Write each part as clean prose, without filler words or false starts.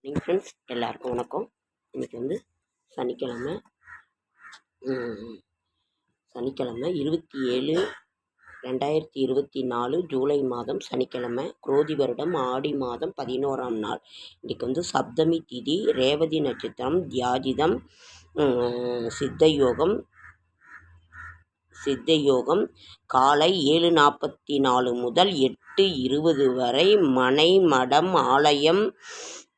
Morning friends, எல்லாருக்கும் வணக்கம். இன்றைக்கி வந்து சனிக்கிழமை சனிக்கிழமை 27/2024 ஜூலை மாதம் சனிக்கிழமை, குரோதி வருடம் ஆடி மாதம் 11ஆம் நாள். இன்றைக்கி வந்து சப்தமி திதி, ரேவதி நட்சத்திரம், தியாஜிதம், சித்தயோகம் காலை 7:44 முதல் 8:20 வரை. மனை, மடம், ஆலயம்,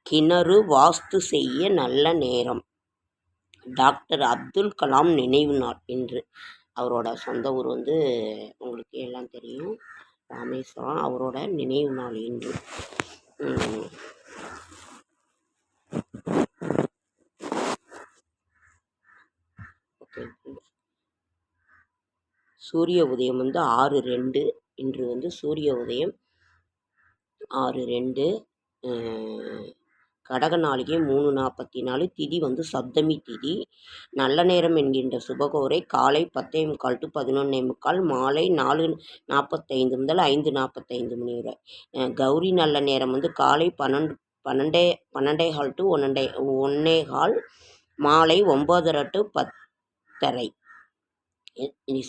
கிணறு வாஸ்து செய்ய நல்ல நேரம். டாக்டர் அப்துல் கலாம் நினைவு நாள் இன்று. அவரோட சொந்த ஊர் வந்து உங்களுக்கு எல்லாம் தெரியும், ராமேஸ்வரம். அவரோட நினைவு நாள் இன்று. ஓகே, சூரிய உதயம் வந்து 6:02. இன்று வந்து சூரிய உதயம் 6:02. கடக நாளிகை 3:44. திதி வந்து சப்தமி திதி. நல்ல நேரம் என்கின்ற சுபகோரை காலை 10:45 to 11:45, மாலை 4:45 முதல் 5:45 மணி வரை. கௌரி நல்ல நேரம் வந்து காலை 12:15 to 1:15, மாலை 9:30 to 10:30.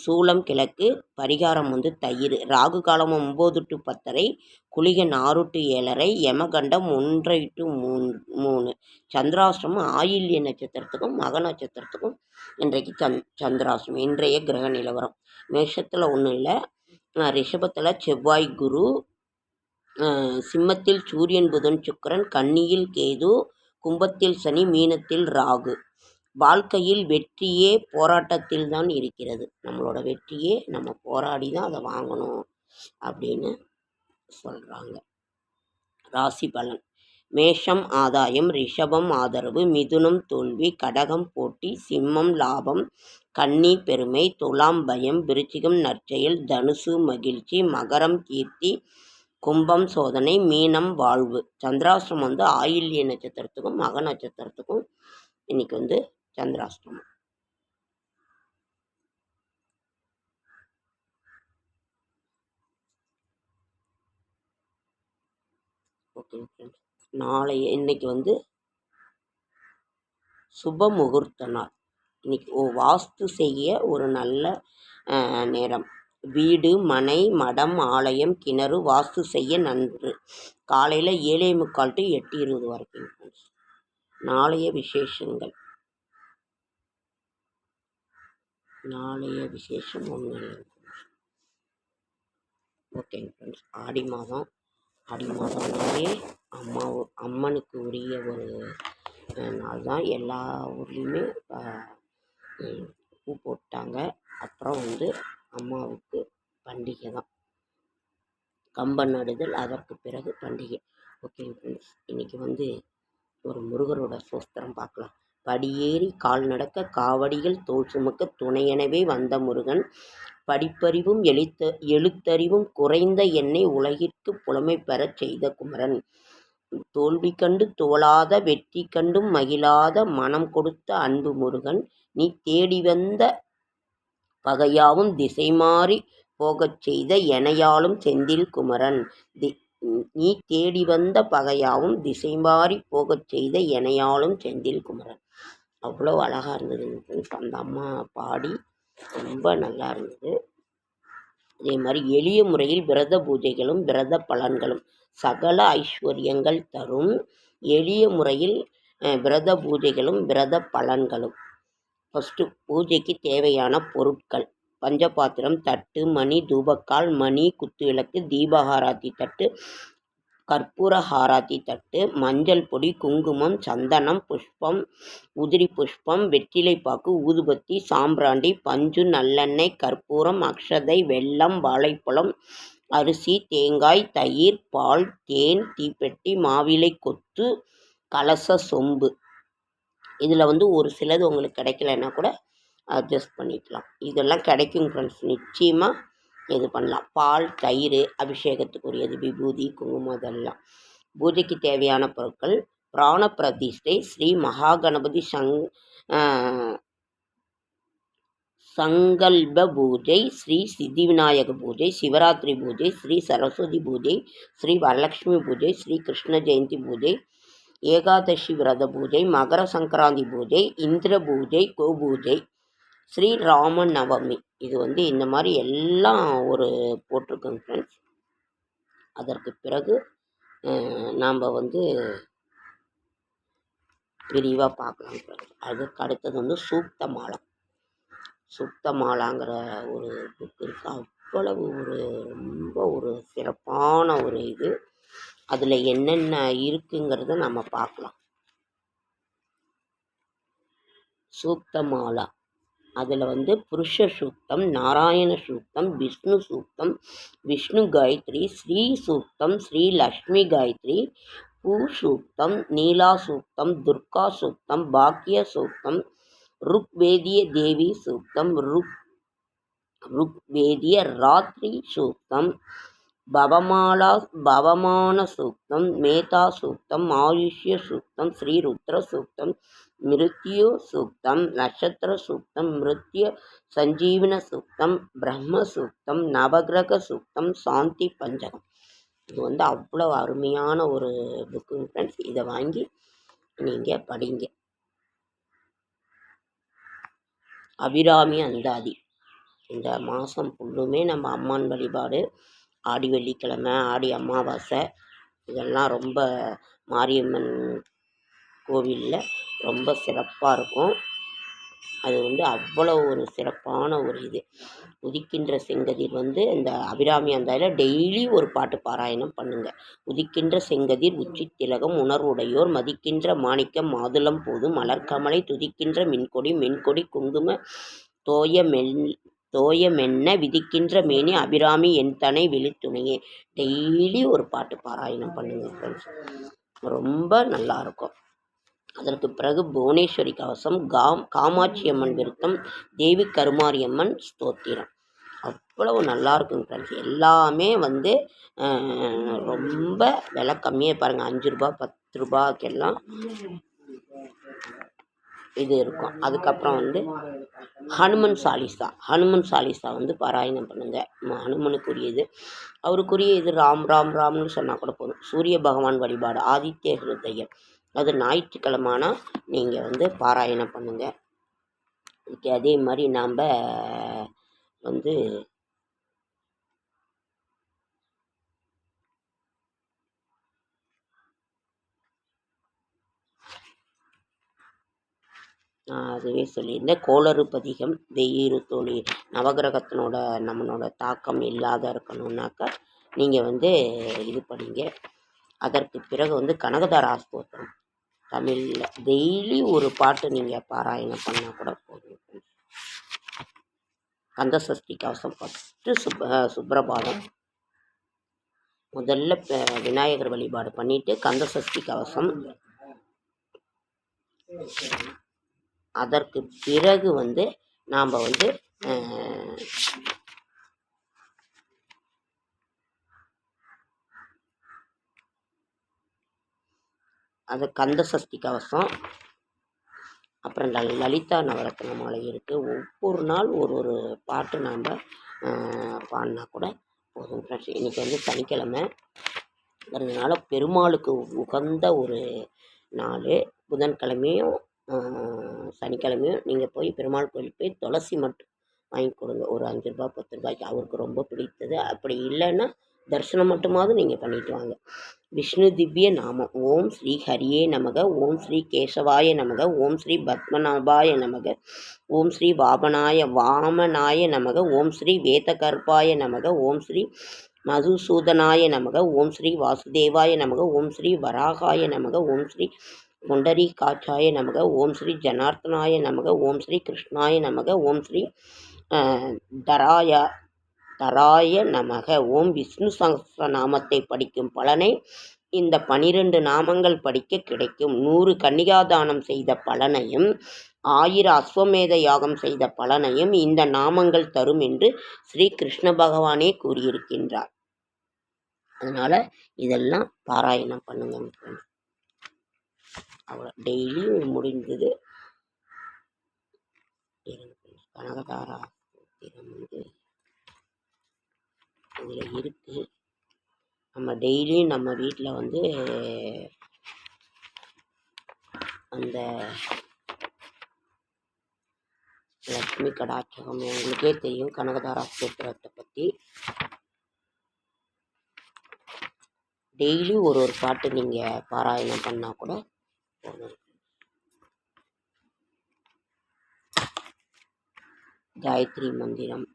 சூலம் கிழக்கு. பரிகாரம் வந்து தயிர். ராகு காலம் 9 to 10:30, குளிகன் 6 to 7:30, யமகண்டம் 1 to 3. சந்திராஷ்டிரமம் ஆயில்ய நட்சத்திரத்துக்கும் மக நட்சத்திரத்துக்கும் இன்றைக்கு சந்திராஷ்டிரமம். இன்றைய கிரக நிலவரம்: மேஷத்தில் ஒன்றும் இல்லை, ரிஷபத்தில் செவ்வாய் குரு, சிம்மத்தில் சூரியன் புதன் சுக்கிரன், கன்னியில் கேது, கும்பத்தில் சனி, மீனத்தில் ராகு. வாழ்க்கையில் வெற்றியே போராட்டத்தில் தான் இருக்கிறது. நம்மளோட வெற்றியே நம்ம போராடி தான் அதை வாங்கணும் அப்படின்னு சொல்கிறாங்க. ராசி பலன்: மேஷம் ஆதாயம், ரிஷபம் ஆதரவு, மிதுனம் தோல்வி, கடகம் போட்டி, சிம்மம் லாபம், கன்னி பெருமை, துலாம் பயம், விருச்சிகம் நற்செயல், தனுசு மகிழ்ச்சி, மகரம் கீர்த்தி, கும்பம் சோதனை, மீனம் வாழ்வு. சந்திராஷ்டிரம் வந்து ஆயில்ய நட்சத்திரத்துக்கும் மக நட்சத்திரத்துக்கும் இன்னைக்கு வந்து சந்திராஷ்டிரமம். ஓகே ஃப்ரெண்ட்ஸ், இன்னைக்கு வந்து சுப முகூர்த்த நாள். இன்னைக்கு வாஸ்து செய்ய ஒரு நல்ல நேரம். வீடு, மனை, மடம், ஆலயம், கிணறு வாஸ்து செய்ய நன்று. காலையில் 7:45 to 8:20 வரைக்கும் ஃப்ரெண்ட்ஸ். நாளைய விசேஷம் ஒன்றும் இல்லை. ஓகேங்க ஃப்ரெண்ட்ஸ், ஆடி மாதம்னாலே அம்மனுக்கு உரிய ஒரு நாள் தான். எல்லா ஊர்லேயுமே பூ போட்டாங்க. அப்புறம் வந்து அம்மாவுக்கு பண்டிகை தான், கம்பம் நடுதல், அதற்கு பிறகு பண்டிகை. ஓகே ஃப்ரெண்ட்ஸ், இன்றைக்கி வந்து ஒரு முருகரோட சோஸ்திரம் பார்க்கலாம். படியேறி கால் நடக்க, காவடிகள் தோல் சுமக்க, துணையெனவே வந்த முருகன், படிப்பறிவும் எழுத்தறிவும் குறைந்த என்னை உலகிற்கு புலமை பெறச் செய்த குமரன், தோல்வி கண்டு தோளாத, வெற்றி கண்டும் மகிழாத, மனம் கொடுத்த அன்பு முருகன், நீ தேடி வந்த பகையாவும் திசை மாறி போகச் செய்த எனையாளும் செந்தில் குமரன். நீ தேடி வந்த பகையாவும் திசை மாறி போகச் செய்த எனையாளும் செந்தில் குமரன். அவ்வளோ அழகாக இருந்தது அந்த அம்மா பாடி, ரொம்ப நல்லா இருந்தது. அதே மாதிரி எளிய முறையில் விரத பூஜைகளும் விரத பலன்களும் சகல ஐஸ்வர்யங்கள் தரும். எளிய முறையில் விரத பூஜைகளும் விரத பலன்களும். ஃபஸ்ட்டு, பூஜைக்கு தேவையான பொருட்கள்: பஞ்சபாத்திரம், தட்டு, மணி, தூபக்கால், மணி, குத்துவிளக்கு, தீபஹாராத்தி தட்டு, கற்பூர ஹாராத்தி தட்டு, மஞ்சள் பொடி, குங்குமம், சந்தனம், புஷ்பம், உதிரி புஷ்பம், வெற்றிலைப்பாக்கு, ஊதுபத்தி, சாம்பிராண்டி, பஞ்சு, நல்லெண்ணெய், கற்பூரம், அக்ஷதை, வெல்லம், வாழைப்பழம், அரிசி, தேங்காய், தயிர், பால், தேன், தீப்பெட்டி, மாவிலை கொத்து, கலச சொம்பு. இதில் வந்து ஒரு சிலது உங்களுக்கு கிடைக்கலன்னா கூட அட்ஜஸ்ட் பண்ணிக்கலாம். இதெல்லாம் கிடைக்கும் ஃப்ரெண்ட்ஸ், நிச்சயமாக இது பண்ணலாம். பால், தயிர், அபிஷேகத்துக்குரியது, விபூதி, குங்குமம், அதெல்லாம். பூஜைக்கு தேவையான பொருட்கள்: பிராண பிரதிஷ்டை, ஸ்ரீ மகாகணபதி சங்கல்ப பூஜை, ஸ்ரீ சித்தி விநாயக பூஜை, சிவராத்திரி பூஜை, ஸ்ரீ சரஸ்வதி பூஜை, ஸ்ரீ வரலட்சுமி பூஜை, ஸ்ரீ கிருஷ்ண ஜெயந்தி பூஜை, ஏகாதசி விரத பூஜை, மகர சங்கராந்தி பூஜை, இந்திர பூஜை, கோபூஜை, ஸ்ரீராம நவமி. இது இந்த மாதிரி எல்லாம் ஒரு போட்டிருக்கோங்க ஃப்ரெண்ட்ஸ். அதற்கு பிறகு நாம் விரிவாக பார்க்கலாம் ஃப்ரெண்ட்ஸ். அதுக்கு அடுத்தது சூக்த மாலை. சூக்த மாலாங்கிற ஒரு புக் இருக்குது. அவ்வளவு ரொம்ப ஒரு சிறப்பான ஒரு இது. அதில் என்னென்ன இருக்குங்கிறத நம்ம பார்க்கலாம். சூக்த மாலா அதில் புருஷ சூக்தம், நாராயண சூக்தம், விஷ்ணு சூக்தம், விஷ்ணு காயத்ரி, ஸ்ரீ சூக்தம், ஸ்ரீ லக்ஷ்மி காயத்ரி, பூ சூக்தம், நீலா சூக்தம், துர்கா சூக்தம், பாக்கிய சூக்தம், ருக்வேதிய தேவி சூக்தம், ருக்வேதிய ராத்திரி சூக்தம், பவமான சூக்தம், மேதா சூக்தம், ஆயுஷ்ய சூக்தம், ஸ்ரீ ருத்ர சூக்தம், மிருத்யு சூக்தம், நட்சத்திர சூக்தம், மிருத்ய சஞ்சீவன சூக்தம், பிரம்ம சூக்தம், நவகிரக சூக்தம், சாந்தி பஞ்சகம். இது அவ்வளோ அருமையான ஒரு புக்குங்க ஃப்ரெண்ட்ஸ். இதை வாங்கி நீங்கள் படிங்க. அபிராமி அந்தாதி. இந்த மாதம் ஃபுல்லுமே நம்ம அம்மான் வழிபாடு. ஆடி வெள்ளிக்கிழமை, ஆடி அமாவாசை, இதெல்லாம் ரொம்ப மாரியம்மன் கோவிலில் ரொம்ப சிறப்பாக இருக்கும். அது அவ்வளோ ஒரு சிறப்பான ஒரு இது. உதிக்கின்ற செங்கதிர் இந்த அபிராமி அந்தாதியில் டெய்லி ஒரு பாட்டு பாராயணம் பண்ணுங்க. உதிக்கின்ற செங்கதிர் உச்சி திலகம் உணர்வுடையோர் மதிக்கின்ற மாணிக்கம் மாதுளம் போதும் மலர்கமலை துதிக்கின்ற மின்கொடி மென்கொடி குங்கும தோயமென்ன விதிக்கின்ற மேனி அபிராமி என் தனை விழித்துணையே. டெய்லி ஒரு பாட்டு பாராயணம் பண்ணுங்க ஃப்ரெண்ட்ஸ். ரொம்ப நல்லாயிருக்கும். அதற்கு பிறகு புவனேஸ்வரி கவசம், காமாட்சி அம்மன் விருத்தம், தேவி கருமாரியம்மன் ஸ்தோத்திரம். அவ்வளவு நல்லா இருக்குங்க ஃப்ரெண்ட்ஸ். எல்லாமே ரொம்ப விலை கம்மியாக பாருங்கள். 5 ரூபா 10 ரூபாய்க்கெல்லாம் இது இருக்கும். அதுக்கப்புறம் ஹனுமன் சாலிசா பாராயணம் பண்ணுங்க. ஹனுமனுக்குரியது, அவருக்குரிய இது ராம் ராம் ராம்னு சொன்னால் கூட போதும். சூரிய பகவான் வழிபாடு, ஆதித்ய ஹிருதயம், அது ஞாயிற்றுக்கிழமானா நீங்கள் பாராயணம் பண்ணுங்க. அதே மாதிரி நாம் அதுவே சொல்லியிருந்தேன். கோளறு பதிகம், வெயிறு தோழி, நவகிரகத்தினோட நம்மளோட தாக்கம் இல்லாத இருக்கணும்னாக்கா நீங்கள் இது படிங்க. அதற்கு பிறகு கனகதாரா ஸ்தோத்திரம் தமிழில் டெய்லி ஒரு பாட்டு நீங்கள் பாராயணம் பண்ணால் கூட போதும். கந்தசஷ்டி கவசம் ஃபஸ்ட்டு சுப்ரபாதம். முதல்ல விநாயகர் வழிபாடு பண்ணிவிட்டு கந்தசஷ்டி கவசம். அதற்கு பிறகு நாம் அது கந்தசஷ்டி கவசம், அப்புறம் லலிதா நவரத்ன மாலை இருக்குது. ஒவ்வொரு நாள் ஒரு பாட்டு நாம் பாடினா கூட போதும் ஃப்ரெண்ட்ஸ். இன்றைக்கி சனிக்கிழமை அதனால பெருமாளுக்கு உகந்த ஒரு நாள். புதன்கிழமையும் சனிக்கிழமையும் நீங்கள் போய் பெருமாள் கோயிலுக்கு போய் துளசி மட்டும் வாங்கி கொடுங்க. ஒரு 5 ரூபா 10 ரூபாய்க்கு அவருக்கு ரொம்ப பிடித்தது. அப்படி இல்லைன்னா தரிசனம் மட்டுமாவது நீங்கள் பண்ணிட்டு வாங்க. விஷ்ணு திவ்ய நாமம். ஓம் ஸ்ரீ ஹரியே நமக, ஓம் ஸ்ரீ கேசவாய நமக, ஓம் ஸ்ரீ பத்மநாபாய நமக, ஓம் ஸ்ரீ வாமனாய நமக, ஓம் ஸ்ரீ வேதகர்பாய நமக, ஓம் ஸ்ரீ மதுசூதனாய நமக, ஓம் ஸ்ரீ வாசுதேவாய நமக, ஓம் ஸ்ரீ வராகாய நமக, ஓம் ஸ்ரீ புண்டரீகாட்சாய நமக, ஓம் ஸ்ரீ ஜனார்த்தனாய நமக, ஓம் ஸ்ரீ கிருஷ்ணாய நமக, ஓம் ஸ்ரீ தராய நமக. ஓம் விஷ்ணு சஹஸ்ர நாமத்தை படிக்கும் பலனை இந்த 12 நாமங்கள் படிக்க கிடைக்கும். 100 கன்னிகாதானம் செய்த பலனையும் 1000 அஸ்வமேத யாகம் செய்த பலனையும் இந்த நாமங்கள் தரும் என்று ஸ்ரீ கிருஷ்ண பகவானே கூறியிருக்கின்றார். அதனால் இதெல்லாம் பாராயணம் பண்ணுங்க. அவ்வளோ டெய்லியும் முடிந்தது. கனகதாரா இதில் இருக்குது. நம்ம டெய்லியும் நம்ம வீட்டில் அந்த லக்ஷ்மி கடாட்சகம் உங்களுக்கே தெரியும் கனகதாரா ஸ்தோத்திரத்தை பற்றி. டெய்லி ஒரு பாட்டு நீங்கள் பாராயணம் பண்ணால் கூட போதும். காயத்ரி மந்திரம்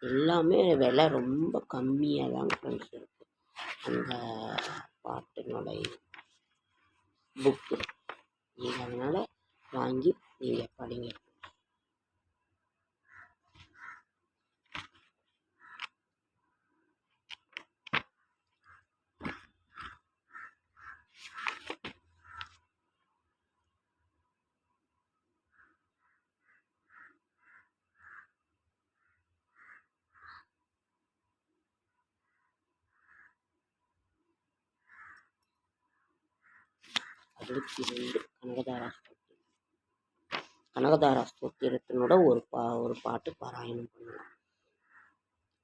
எல்லாமே விலை ரொம்ப கம்மியாக தான் ஃப்ரெண்ட்ஸ் இருக்குது. அந்த பாட்டினுடைய புக்கு நீங்கள் அதனால் வாங்கி நீங்கள் படிங்க. அடுத்து கனகதாரா ஸ்தோத்திரத்தினோட ஒரு பாட்டு பாராயணம் பண்ணலாம்.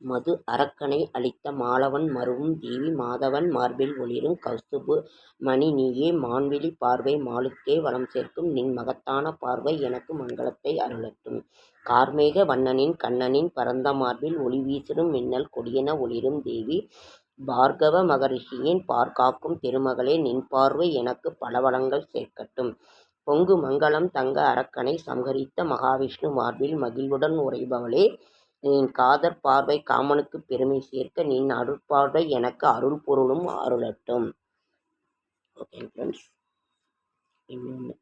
மது அரக்கனை அளித்த மாலவன் மருவும் தேவி மாதவன் மார்பில் ஒளிரும் கௌஸ்துபு மணி நீயே மான்விழி பார்வை மாலுக்கே வளம் சேர்க்கும் நின் மகத்தான பார்வை எனக்கு மங்களத்தை அருளட்டும். கார்மேக வண்ணனின் கண்ணனின் பரந்த மார்பில் ஒளி வீசிடும் மின்னல் கொடியென ஒளிரும் தேவி பார்கவ மகரிஷியின் பார்க்காக்கும் திருமகளே நின் பார்வை எனக்கு பலவளங்கள் சேர்க்கட்டும். பொங்கு மங்களம் தங்க அரக்கனை சம்ஹரித்த மகாவிஷ்ணு மார்பில் மகிழ்வுடன் உறைபவளே நின் காதற் பார்வை காமனுக்கு பெருமை சேர்க்க நின் அருட்பார்வை எனக்கு அருள் பொருளும் அருளட்டும். ஓகே ஃப்ரெண்ட்ஸ், இன்னொன்று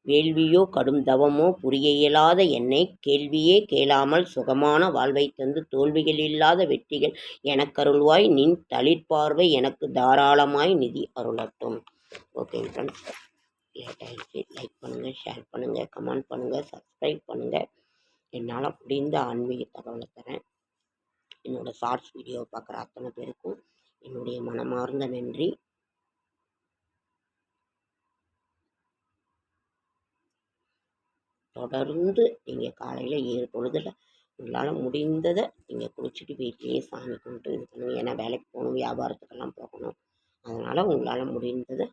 வேள்வியோ கடும் தவமோ புரிய இயலாத என்னை கேள்வியே கேளாமல் சுகமான வாழ்வை தந்து தோல்விகள் இல்லாத வெற்றிகள் எனக்கருள்வாய் நின் தளிர்பார்வை எனக்கு தாராளமாய் நிதி அருளட்டும். ஓகே ஃப்ரெண்ட்ஸ், லேட் ஆகிடுச்சு. லைக் பண்ணுங்கள், ஷேர் பண்ணுங்கள், கமெண்ட் பண்ணுங்கள், சப்ஸ்கிரைப் பண்ணுங்கள். என்னால் முடிந்த ஆன்மீக தகவலை தரேன். என்னோடய ஷார்ட்ஸ் வீடியோ பார்க்குற அத்தனை பேருக்கும் என்னுடைய மனமார்ந்த நன்றி. தொடர்ந்து நீங்கள் காலையில் 7 பொழுதில் உங்களால் முடிந்ததை நீங்கள் குளிச்சுட்டு வீட்டிலேயே சாமி கும்பிட்டு இது பண்ணுங்கள். ஏன்னா வேலைக்கு போகணும், வியாபாரத்துக்கெல்லாம் போகணும். அதனால் உங்களால் முடிந்ததை